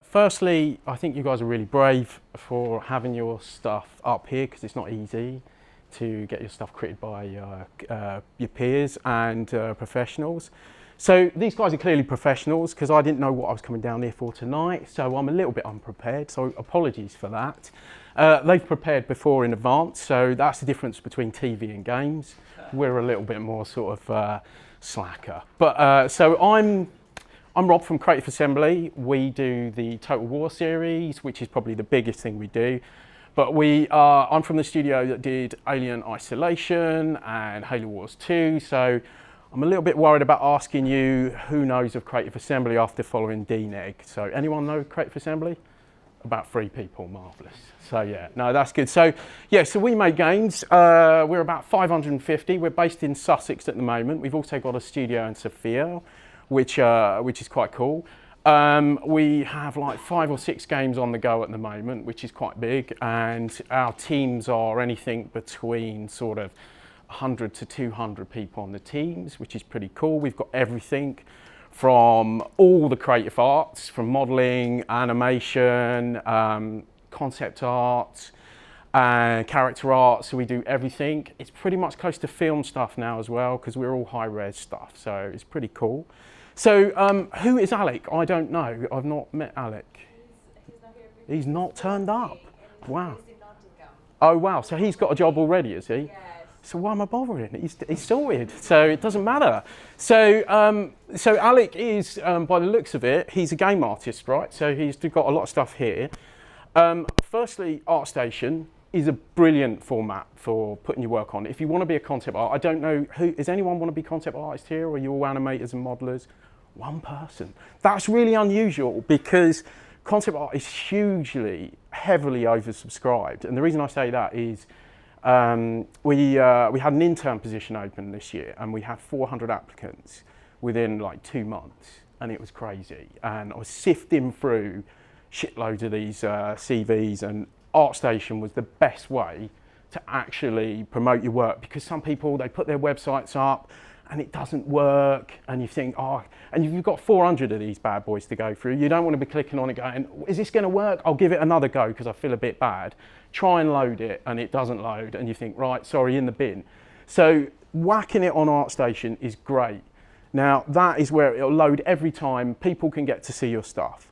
Firstly, I think you guys are really brave for having your stuff up here because it's not easy to get your stuff created by your peers and professionals. So these guys are clearly professionals because I didn't know what I was coming down here for tonight, so I'm a little bit unprepared, so apologies for that. They've prepared before in advance, so that's the difference between TV and games. We're a little bit more sort of slacker. But so I'm Rob from Creative Assembly. We do the Total War series, which is probably the biggest thing we do. But I'm from the studio that did Alien Isolation and Halo Wars 2, so I'm a little bit worried about asking you who knows of Creative Assembly after following DNEG. So anyone know Creative Assembly? About 3 people, marvellous. So yeah, no, that's good. So yeah, so we make games. We're about 550. We're based in Sussex at the moment. We've also got a studio in Sophia, which is quite cool. We have like 5 or 6 games on the go at the moment, which is quite big. And our teams are anything between sort of 100 to 200 people on the teams, which is pretty cool. We've got everything from all the creative arts, from modeling, animation, concept art, character art, so we do everything. It's pretty much close to film stuff now as well, because we're all high-res stuff, so it's pretty cool. So who is Alec? I don't know. I've not met Alec. He's not here. He's not turned up. Wow. Oh wow, so he's got a job already, is he? Yes. So why am I bothering? He's sorted, so it doesn't matter. So so Alec is, by the looks of it, he's a game artist, right? So he's got a lot of stuff here. Firstly, ArtStation is a brilliant format for putting your work on. If you want to be a concept art, I don't know, does anyone want to be concept artists here, or are you all animators and modelers? One person. That's really unusual because concept art is hugely, heavily oversubscribed. And the reason I say that is we had an intern position open this year and we had 400 applicants within like 2 months, and it was crazy. And I was sifting through shitloads of these CVs, and ArtStation was the best way to actually promote your work, because some people, they put their websites up and it doesn't work, and you think, oh, and you've got 400 of these bad boys to go through. You don't want to be clicking on it going, is this going to work? I'll give it another go because I feel a bit bad. Try and load it and it doesn't load, and you think, right, sorry, in the bin. So whacking it on ArtStation is great. Now that is where it'll load every time. People can get to see your stuff.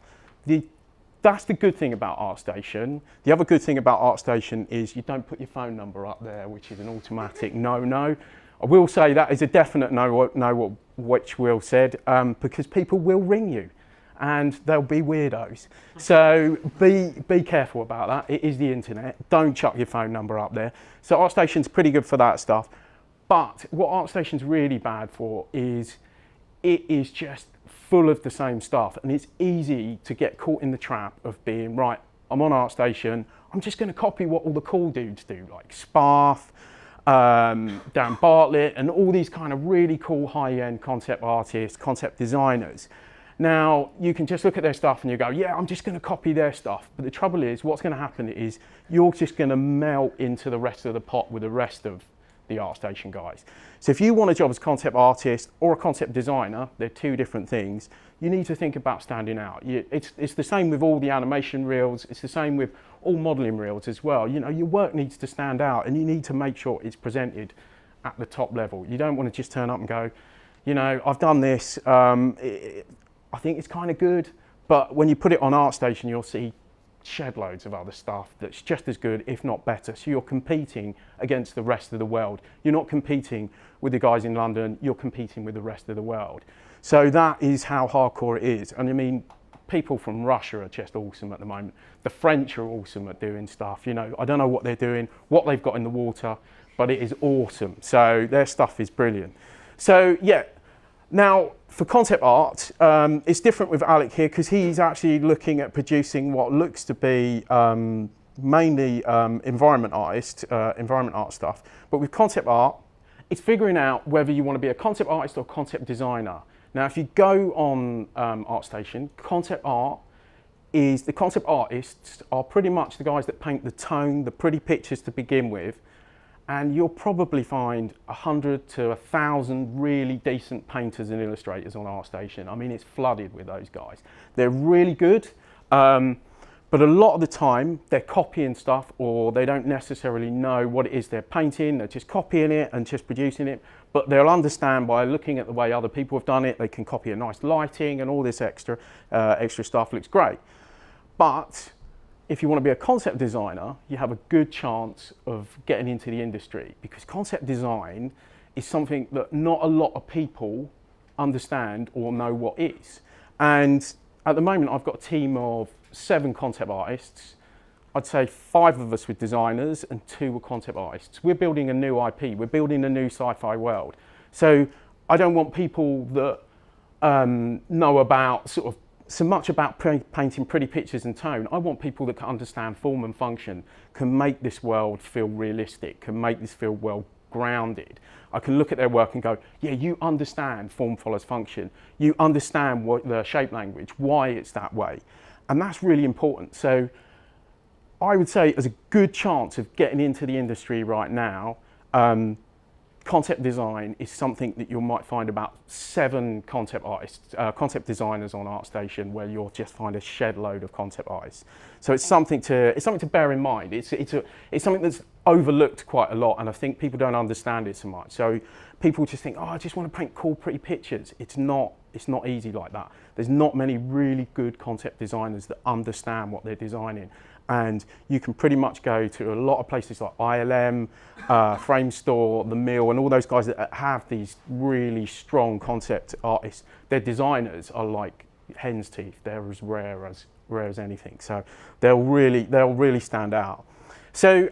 That's the good thing about ArtStation. The other good thing about ArtStation is you don't put your phone number up there, which is an automatic no-no. I will say that is a definite no, which Will said, because people will ring you and they'll be weirdos. So be careful about that. It is the internet. Don't chuck your phone number up there. So ArtStation's pretty good for that stuff. But what ArtStation's really bad for is it is just full of the same stuff, and it's easy to get caught in the trap of being, right, I'm on ArtStation, I'm just going to copy what all the cool dudes do, like Sparth, Dan Bartlett, and all these kind of really cool high-end concept artists, concept designers. Now, you can just look at their stuff and you go, yeah, I'm just going to copy their stuff. But the trouble is, what's going to happen is you're just going to melt into the rest of the pot with the rest of the ArtStation guys. So if you want a job as a concept artist or a concept designer, they're 2 different things, you need to think about standing out. It's the same with all the animation reels, it's the same with all modeling reels as well. You know, your work needs to stand out, and you need to make sure it's presented at the top level. You don't want to just turn up and go, you know, I've done this, I think it's kind of good, but when you put it on ArtStation, you'll see shed loads of other stuff that's just as good, if not better. So you're competing against the rest of the world. You're not competing with the guys in London, you're competing with the rest of the world. So that is how hardcore it is. And I mean, people from Russia are just awesome at the moment. The French are awesome at doing stuff. You know, I don't know what they're doing, what they've got in the water, but it is awesome. So their stuff is brilliant. So yeah, now for concept art, it's different with Alec here because he's actually looking at producing what looks to be mainly environment art stuff. But with concept art, it's figuring out whether you want to be a concept artist or concept designer. Now, if you go on ArtStation, concept artists are pretty much the guys that paint the tone, the pretty pictures to begin with, and you'll probably find 100 to 1,000 really decent painters and illustrators on ArtStation. I mean, it's flooded with those guys. They're really good, But a lot of the time they're copying stuff, or they don't necessarily know what it is they're painting. They're just copying it and just producing it. But they'll understand by looking at the way other people have done it. They can copy a nice lighting and all this extra stuff. Looks great. But if you want to be a concept designer, you have a good chance of getting into the industry, because concept design is something that not a lot of people understand or know what is. And at the moment, I've got a team of 7 concept artists. I'd say 5 of us were designers and 2 were concept artists. We're building a new IP. We're building a new sci-fi world. So I don't want people that know about so much about painting pretty pictures and tone. I want people that can understand form and function, can make this world feel realistic, can make this feel well grounded. I can look at their work and go, yeah, you understand form follows function. You understand what the shape language, why it's that way. And that's really important. So I would say there's a good chance of getting into the industry right now. Concept design is something that you might find about 7 concept artists, concept designers on ArtStation, where you'll just find a shed load of concept artists. So it's something to bear in mind. It's something that's overlooked quite a lot, and I think people don't understand it so much. So people just think, oh, I just want to paint cool, pretty pictures. It's not easy like that. There's not many really good concept designers that understand what they're designing. And you can pretty much go to a lot of places like ILM, Frame Store, The Mill, and all those guys that have these really strong concept artists. Their designers are like hen's teeth. They're as rare as anything. So they'll really stand out. So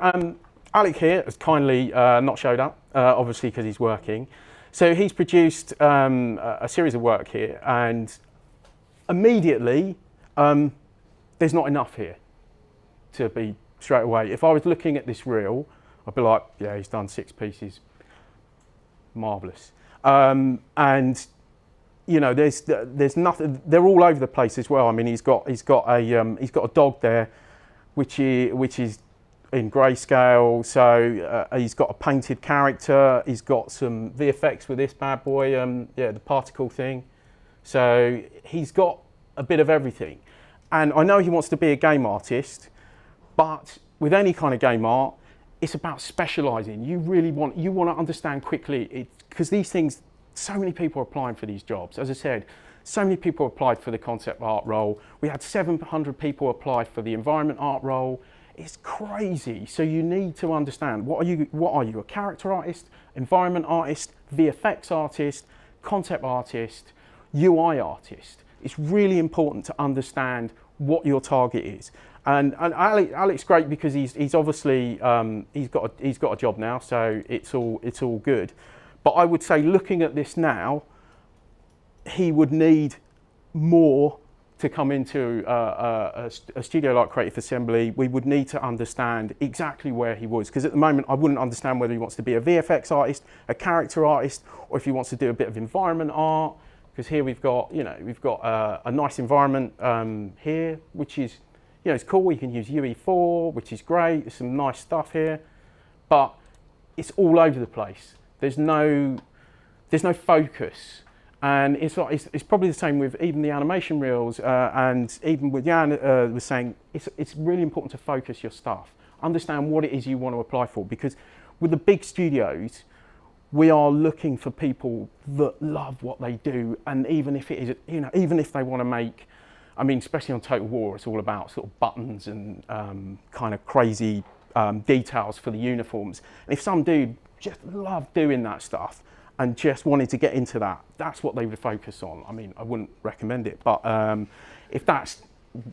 Alec here has kindly not showed up, obviously because he's working. So he's produced a series of work here, and immediately there's not enough here to be straight away. If I was looking at this reel, I'd be like, yeah, he's done 6 pieces, marvelous. And you know, there's nothing. They're all over the place as well. I mean, he's got a dog there, which is in grayscale. So he's got a painted character. He's got some VFX with this bad boy. Yeah, the particle thing. So he's got a bit of everything. And I know he wants to be a game artist. But with any kind of game art, it's about specialising. You want to understand quickly, because these things, so many people are applying for these jobs. As I said, so many people applied for the concept art role. We had 700 people apply for the environment art role. It's crazy. So you need to understand, what are you, a character artist, environment artist, VFX artist, concept artist, UI artist? It's really important to understand what your target is. And Alec's great because he's obviously he's got a job now, so it's all good. But I would say, looking at this now, he would need more to come into a studio like Creative Assembly. We would need to understand exactly where he was, because at the moment I wouldn't understand whether he wants to be a VFX artist, a character artist, or if he wants to do a bit of environment art. Because here we've got a nice environment here, which is, you know, it's cool. You can use UE4, which is great. There's some nice stuff here, but it's all over the place. There's no focus, and it's probably the same with even the animation reels, and even with Jan was saying, it's really important to focus your stuff. Understand what it is you want to apply for, because with the big studios, we are looking for people that love what they do, and even if it is, you know, even if they want to make, I mean, especially on Total War, it's all about sort of buttons and kind of crazy details for the uniforms. And if some dude just loved doing that stuff and just wanted to get into that, that's what they would focus on. I mean, I wouldn't recommend it, but if that's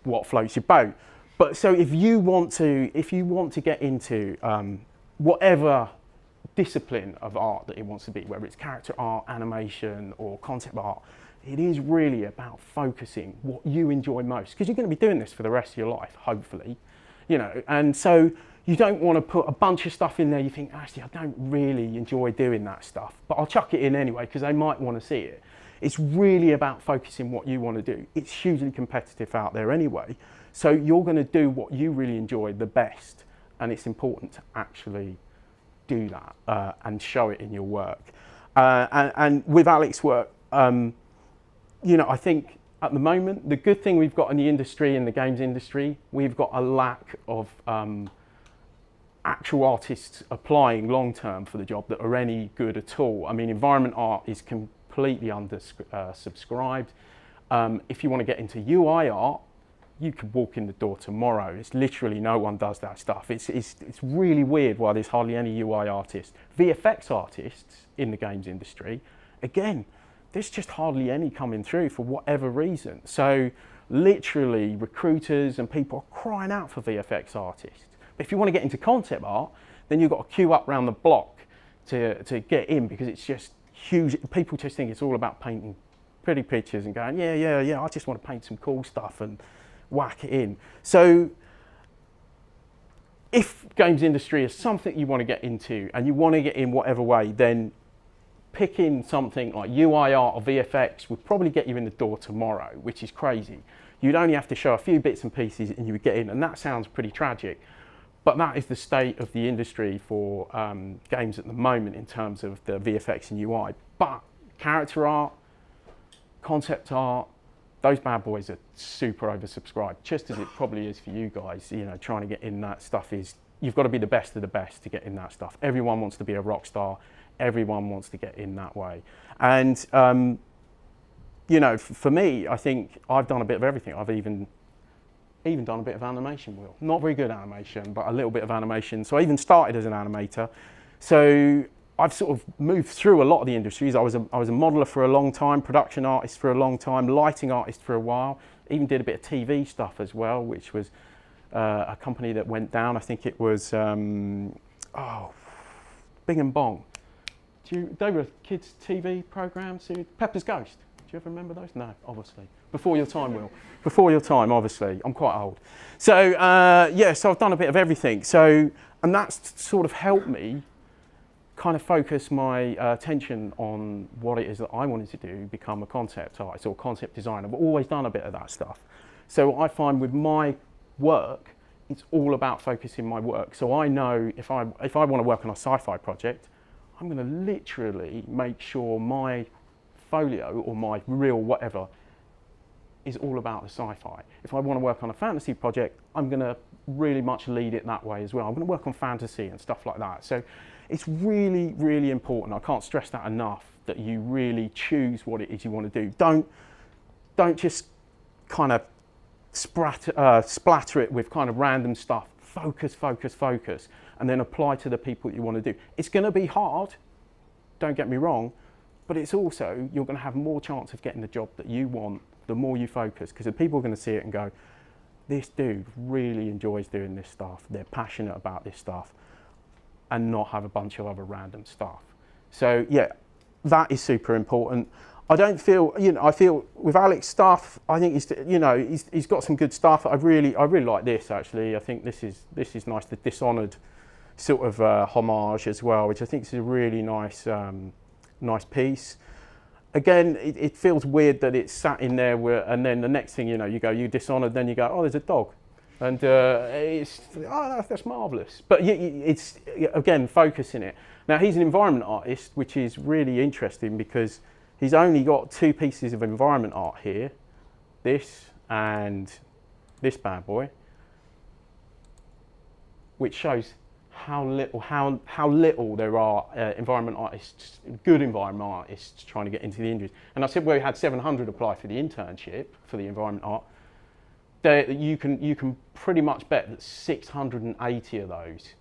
what floats your boat. But so if you want to get into whatever discipline of art that it wants to be, whether it's character art, animation, or concept art, it is really about focusing what you enjoy most, because you're going to be doing this for the rest of your life, hopefully, you know. And so you don't want to put a bunch of stuff in there you think, actually, I don't really enjoy doing that stuff, but I'll chuck it in anyway because they might want to see it. It's really about focusing what you want to do. It's hugely competitive out there anyway, so you're going to do what you really enjoy the best, and it's important to actually do that and show it in your work. And with Alec's work, you know, I think at the moment, the good thing we've got in the industry, in the games industry, we've got a lack of actual artists applying long term for the job that are any good at all. I mean, environment art is completely undersubscribed. If you want to get into UI art, you could walk in the door tomorrow. It's literally no one does that stuff. It's really weird why there's hardly any UI artists. VFX artists in the games industry, again, there's just hardly any coming through for whatever reason. So literally recruiters and people are crying out for VFX artists. But if you want to get into concept art, then you've got to queue up around the block to get in, because it's just huge. People just think it's all about painting pretty pictures and going, yeah, I just want to paint some cool stuff and whack it in. So if games industry is something you want to get into and you want to get in whatever way, then picking something like UI art or VFX would probably get you in the door tomorrow, which is crazy. You'd only have to show a few bits and pieces and you would get in, and that sounds pretty tragic. But that is the state of the industry for games at the moment in terms of the VFX and UI. But character art, concept art, those bad boys are super oversubscribed, just as it probably is for you guys. You know, trying to get in that stuff is, you've got to be the best of the best to get in that stuff. Everyone wants to be a rock star. Everyone wants to get in that way. And, you know, for me, I think I've done a bit of everything. I've even done a bit of animation, Will. Not very good animation, but a little bit of animation. So I even started as an animator. So I've sort of moved through a lot of the industries. I was a modeler for a long time, production artist for a long time, lighting artist for a while. Even did a bit of TV stuff as well, which was a company that went down. I think it was, Bing and Bong. They were kids' TV programs, Pepper's Ghost. Do you ever remember those? No, obviously. Before your time, Will. Before your time, obviously. I'm quite old. So, yeah, so I've done a bit of everything. So, and that's sort of helped me kind of focus my attention on what it is that I wanted to do, become a concept artist or concept designer. I've always done a bit of that stuff. So I find with my work, it's all about focusing my work. So I know if I want to work on a sci-fi project, I'm going to literally make sure my folio or my reel, whatever, is all about the sci-fi. If I want to work on a fantasy project, I'm going to really much lead it that way as well. I'm going to work on fantasy and stuff like that. So it's really, really important. I can't stress that enough, that you really choose what it is you want to do. Don't just kind of splatter it with kind of random stuff. Focus, focus, focus, and then apply to the people that you want to do. It's going to be hard, don't get me wrong, but it's also, you're going to have more chance of getting the job that you want the more you focus, because the people are going to see it and go, this dude really enjoys doing this stuff, they're passionate about this stuff, and not have a bunch of other random stuff. So yeah, that is super important. I don't feel, you know, I feel with Alec's stuff, I think he's got some good stuff. I really like this actually. I think this is nice, the Dishonored sort of homage as well, which I think is a really nice nice piece. Again, it feels weird that it's sat in there and then the next thing you know, you Dishonored, then you go, oh, there's a dog. And that's marvellous. But it's, again, focusing it. Now, he's an environment artist, which is really interesting because he's only got two pieces of environment art here, this and this bad boy, which shows how little there are environment artists, good environment artists trying to get into the industry. And I said we had 700 apply for the internship for the environment art. You can pretty much bet that 680 of those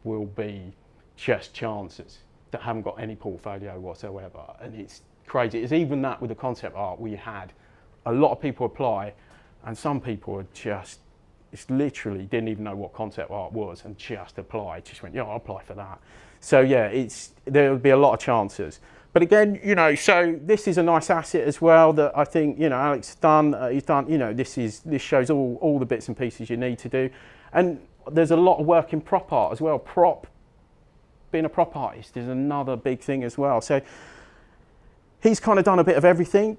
will be just chances that haven't got any portfolio whatsoever. And it's crazy. It's even that with the concept art we had. A lot of people apply and some people are just, it's literally didn't even know what concept art was and just applied, just went, yeah, I'll apply for that. So yeah, there'll be a lot of chances. But again, you know, so this is a nice asset as well that I think, you know, Alec's done. He's done, you know, this shows all the bits and pieces you need to do. And there's a lot of work in prop art as well. Being a prop artist is another big thing as well. So he's kind of done a bit of everything.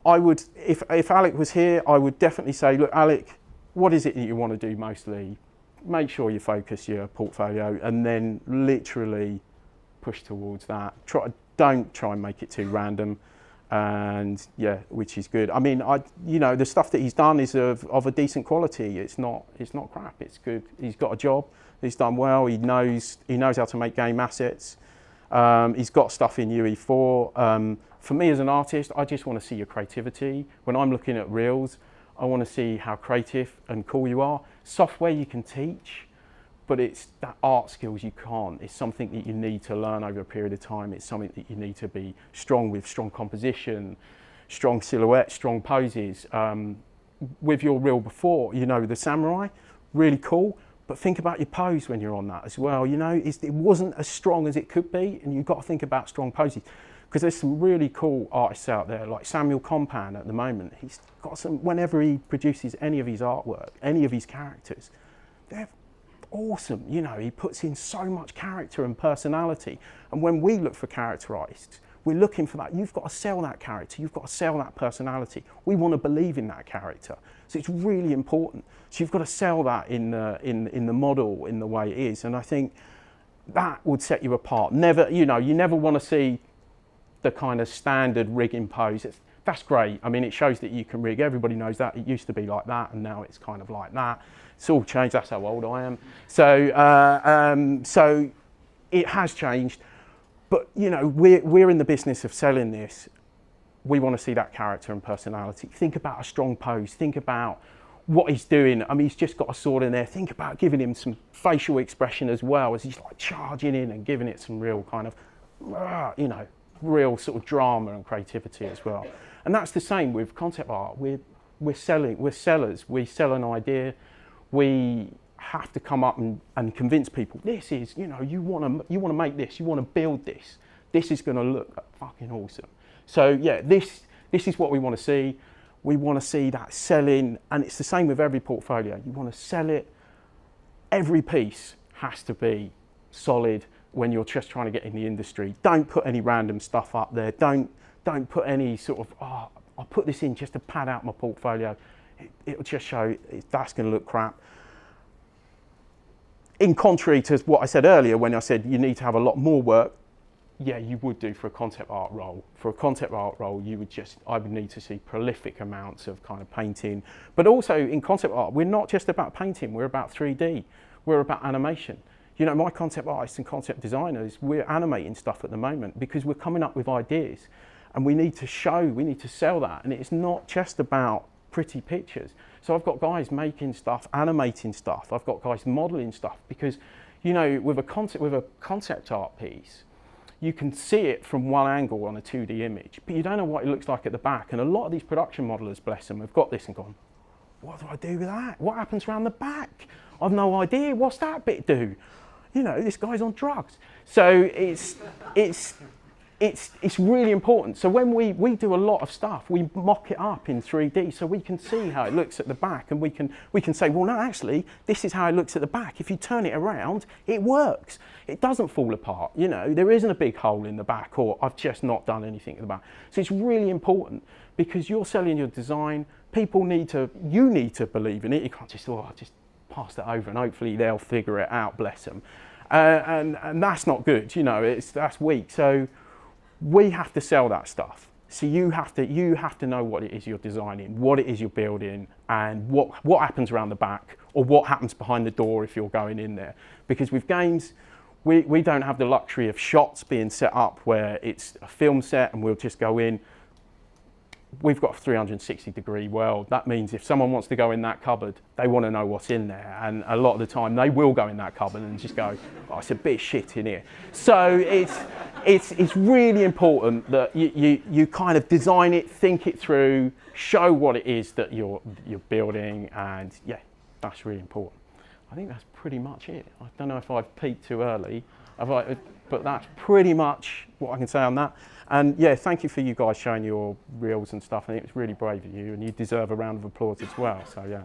I would, if Alec was here, I would definitely say, look, Alec, what is it that you want to do mostly? Make sure you focus your portfolio and then literally push towards that. Don't try and make it too random. and yeah, which is good. I mean, you know, the stuff that he's done is of a decent quality. It's not crap. It's good. He's got a job. He's done well. He knows how to make game assets. He's got stuff in UE4. For me as an artist, I just want to see your creativity. When I'm looking at reels, I want to see how creative and cool you are. Software you can teach, but it's that art skills you can't. It's something that you need to learn over a period of time. It's something that you need to be strong with, strong composition, strong silhouette, strong poses. With your reel before, you know, the samurai, really cool, but think about your pose when you're on that as well. You know, it wasn't as strong as it could be, and you've got to think about strong poses. Because there's some really cool artists out there, like Samuel Compan at the moment. He's got some, whenever he produces any of his artwork, any of his characters, they're awesome. You know, he puts in so much character and personality. And when we look for character artists, we're looking for that. You've got to sell that character. You've got to sell that personality. We want to believe in that character. So it's really important. So you've got to sell that in the model, in the way it is. And I think that would set you apart. Never, you know, you never want to see the kind of standard rigging pose. That's great. I mean, it shows that you can rig. Everybody knows that. It used to be like that, and now it's kind of like that. It's all changed. That's how old I am. So, so it has changed. But you know, we're in the business of selling this. We want to see that character and personality. Think about a strong pose. Think about what he's doing. I mean, he's just got a sword in there. Think about giving him some facial expression as well, as he's like charging in and giving it some real kind of, you know, real sort of drama and creativity as well. And that's the same with concept art. We're sellers. We sell an idea. We have to come up and convince people, this is, you know, you want to make this, you want to build this. This is going to look fucking awesome. So yeah, this is what we want to see. We want to see that selling, and it's the same with every portfolio. You want to sell it. Every piece has to be solid when you're just trying to get in the industry. Don't put any random stuff up there. Don't put any sort of, oh, I'll put this in just to pad out my portfolio. It'll just show that's going to look crap. In contrary to what I said earlier, when I said you need to have a lot more work, yeah, you would do for a concept art role. For a concept art role, I would need to see prolific amounts of kind of painting. But also in concept art, we're not just about painting, we're about 3D. We're about animation. You know, my concept artists and concept designers, we're animating stuff at the moment because we're coming up with ideas, and we need to sell that. And it's not just about pretty pictures. So I've got guys making stuff, animating stuff. I've got guys modeling stuff because, you know, with a concept art piece, you can see it from one angle on a 2D image, but you don't know what it looks like at the back. And a lot of these production modelers, bless them, have got this and gone, what do I do with that? What happens around the back? I've no idea. What's that bit do? You know, this guy's on drugs. So it's really important. So when we do a lot of stuff, we mock it up in 3D so we can see how it looks at the back, and we can say, well, no, actually, this is how it looks at the back. If you turn it around, it works. It doesn't fall apart. You know, there isn't a big hole in the back, or I've just not done anything at the back. So it's really important because you're selling your design. You need to believe in it. You can't just, just pass that over and hopefully they'll figure it out, bless them. And that's not good, you know, that's weak. So we have to sell that stuff. So you have to know what it is you're designing, what it is you're building, and what happens around the back, or what happens behind the door if you're going in there. Because with games, we don't have the luxury of shots being set up where it's a film set and we'll just go in. We've got a 360-degree world. That means if someone wants to go in that cupboard, they want to know what's in there. And a lot of the time, they will go in that cupboard and just go, oh, it's a bit of shit in here. So it's really important that you kind of design it, think it through, show what it is that you're building, and yeah, that's really important. I think that's pretty much it. I don't know if I've peaked too early, but that's pretty much what I can say on that. And yeah, thank you for you guys showing your reels and stuff. I think it's really brave of you, and you deserve a round of applause as well. So yeah.